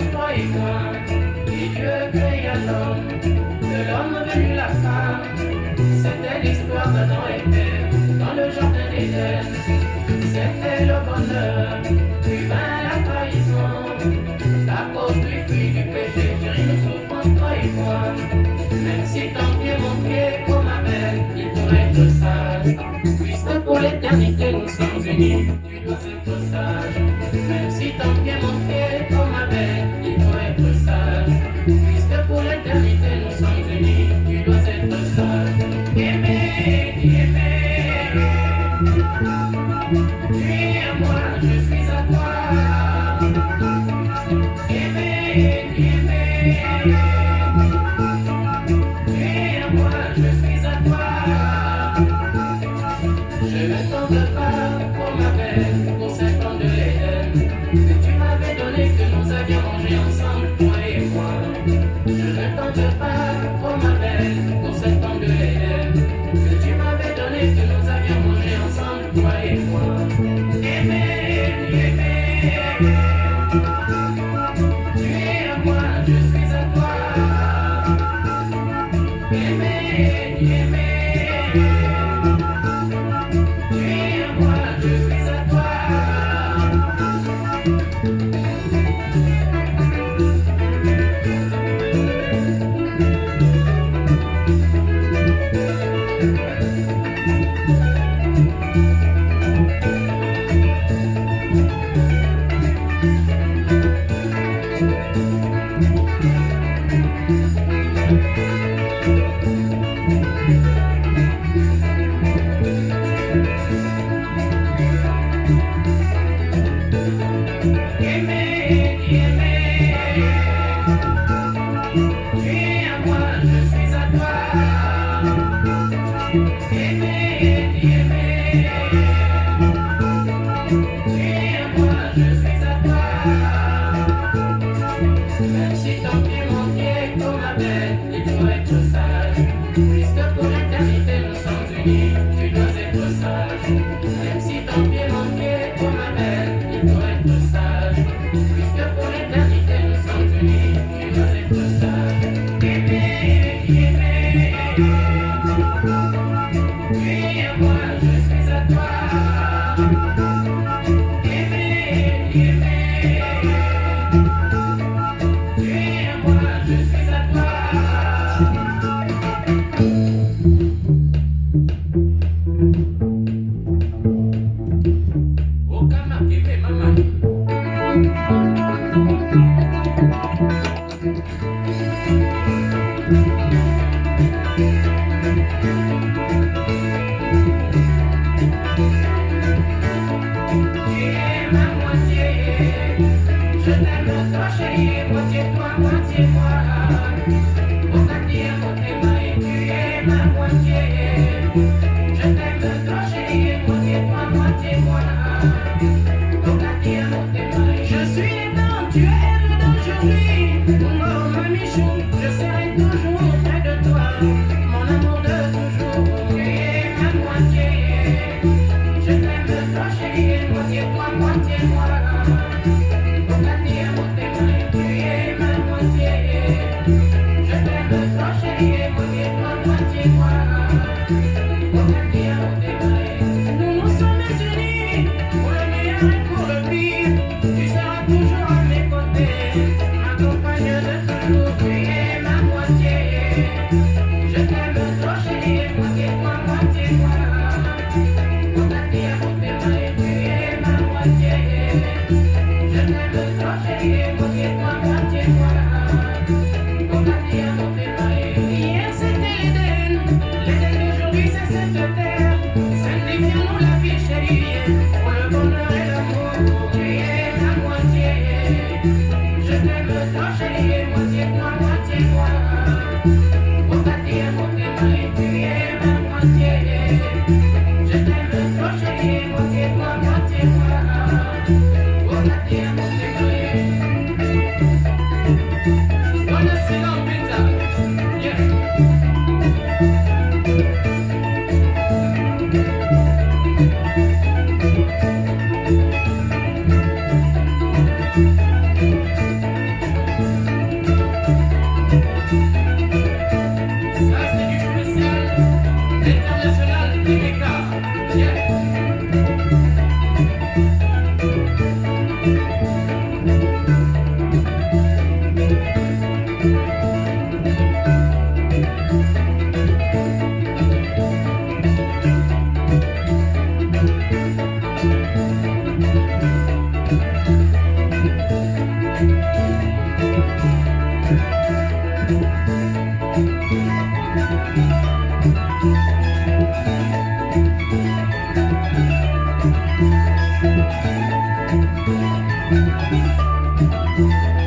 souffrance, toi et moi. Et Dieu créa l'homme, de l'homme venu la femme. C'était l'histoire d'Adam et Ève dans le jardin d'Éden. C'était le bonheur, puis vint la trahison. À cause du fruit du péché, chérie, nous souffrons, toi et moi. Même si ton pied, mon pied, comme Abel, il faut être sage. Puisque pour l'éternité nous sommes unis, tu dois être sage. Même si ton pied, mon pied, comme Abel, il faut être sage. Puisque pour l'éternité nous sommes unis, tu dois être sage. Aimer, aimer. Tu es à moi, je suis à toi. Aimer, aimer. Tu es à moi, je suis à toi. Je ne t'en veux pas pour ma belle, pour 5 ans de l'Éden, que tu m'avais donné, que nous avions mangé ensemble, toi et moi. Je ne t'en veux pas pour ma belle, pour 5 ans de l'Éden, que tu m'avais donné, que nous avions mangé ensemble, toi et moi. Aimer, aimer. Tu es à moi, je suis à toi. Aimer, aimer. Tu es à moi, je suis à toi. Aimer, aimer. Tu es à moi, je suis à toi. Aimer, aimer. Tu es à moi, je suis à toi. Même si ton pied, mon pied, comme Abel, il faut être sage. Puisque pour l'éternité nous sommes unis, tu dois être sage. Même si ton pied, mon pied, comme Abel, il faut être sage. Puisque pour l'éternité nous sommes unis, tu dois être sage. Aimer, aimer. Tu es à moi, je suis à toi. Aimer, aimer. Tu es à moi, je suis à toi. Oh, Kama, aimer, maman. Tu es ma moitié, je t'aime toi chérie, moitié toi, moitié moi. Au quatrième, au témoin, et tu es ma moitié. Je t'aime toi chérie, moitié toi, moitié moi. Au quatrième, au témoin, je suis aidant, tu es aidant d'aujourd'hui. Oh ma Michou, je serai toujours près de toi. Mon amour de toujours, tu es ma moitié. Je t'aime toi chérie, moitié toi, moitié moi. Au quatrième, au témoin, tu es ma moitié. Je t'aime toi chérie, moitié toi, moitié moi. Au quatrième, au témoin, nous nous sommes unis pour le meilleur et pour le pire. Tu seras toujours à mes côtés, ma compagne de toujours. Tu es ma moitié. Je t'aime toi chérie, moitié toi, moitié moi. Au quatrième, au témoin, tu es ma moitié. Je t'aime toi chérie, moitié toi, moitié moi. Au quatrième, au témoin, hier c'était l'Éden, l'Éden d'aujourd'hui c'est cette terre. Simplifions-nous la vie chérie, pour le bonheur et l'amour. Tu es ma moitié. Je t'aime toi chérie, moitié toi, moitié moi. Au quatrième, au témoin, tu es ma moitié. Je t'aime toi chérie, moitié toi, moitié moi. Au quatrième, au témoin. Bonne saison, pizza. Yeah.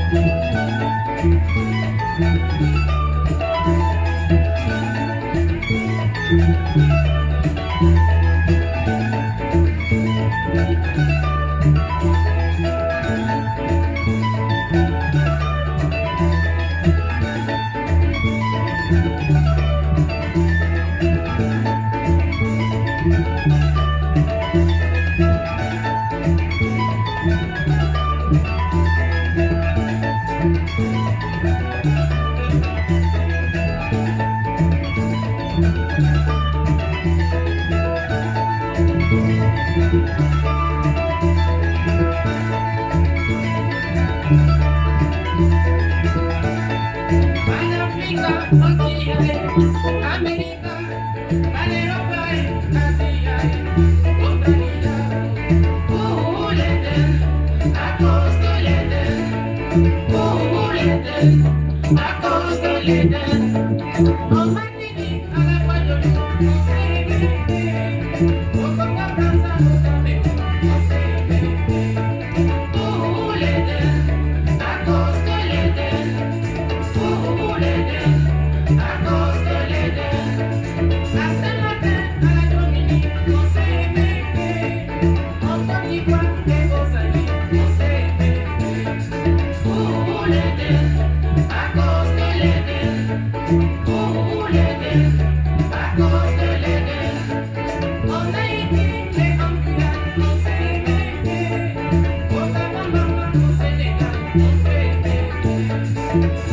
Thank you.